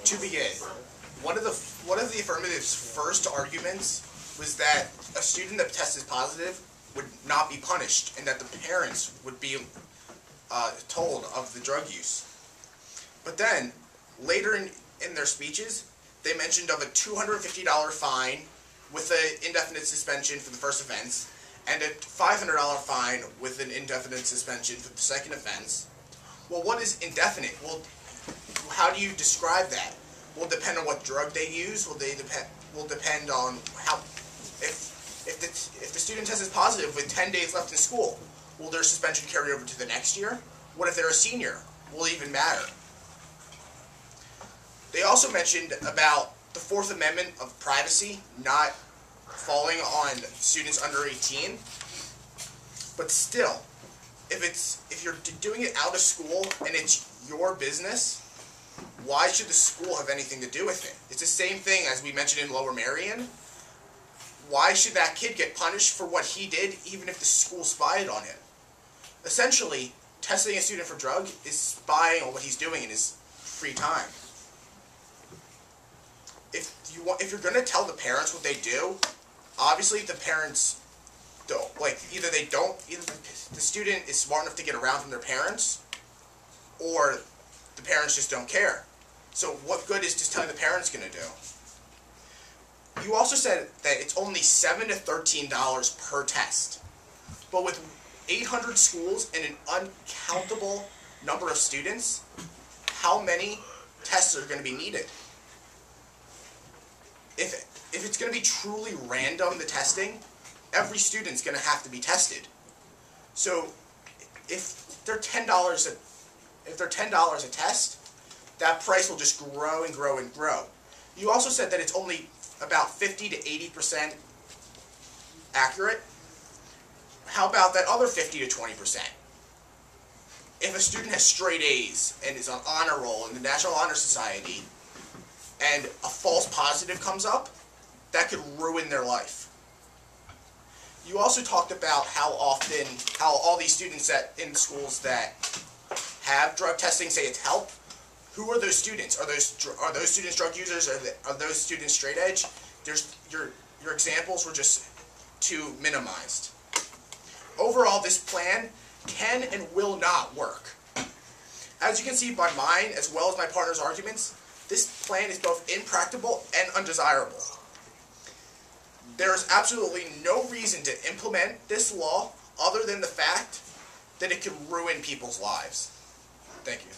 To begin, one of the affirmative's first arguments was that a student that tested positive would not be punished, and that the parents would be told of the drug use. But then, later in their speeches, they mentioned of a $250 fine with an indefinite suspension for the first offense, and a $500 fine with an indefinite suspension for the second offense. Well, what is indefinite? Well, how do you describe that? Will depend on what drug they use. Will depend on how if the student tests positive with 10 days left in school, will their suspension carry over to the next year? What if they're a senior? Will it even matter? They also mentioned about the Fourth Amendment of privacy not falling on students under 18. But still, if you're doing it out of school and it's your business, why should the school have anything to do with it? It's the same thing as we mentioned in Lower Merion. Why should that kid get punished for what he did even if the school spied on him? Essentially, testing a student for drug is spying on what he's doing in his free time. If you're going to tell the parents what they do, obviously the parents don't. Either the student is smart enough to get around from their parents, or the parents just don't care. So what good is just telling the parents going to do? You also said that it's only $7 to $13 per test. But with 800 schools and an uncountable number of students, how many tests are going to be needed? If it's going to be truly random, the testing, every student's going to have to be tested. So if they're $10 a test, that price will just grow and grow and grow. You also said that it's only about 50 to 80% accurate. How about that other 50 to 20%? If a student has straight A's and is on honor roll in the National Honor Society, and a false positive comes up, that could ruin their life. You also talked about how all these students in schools that have drug testing say it's help. Who are those students? Are those students drug users? Are those students straight edge? Your examples were just too minimized. Overall, this plan can and will not work. As you can see by mine, as well as my partner's arguments, this plan is both impractical and undesirable. There is absolutely no reason to implement this law other than the fact that it could ruin people's lives. Thank you.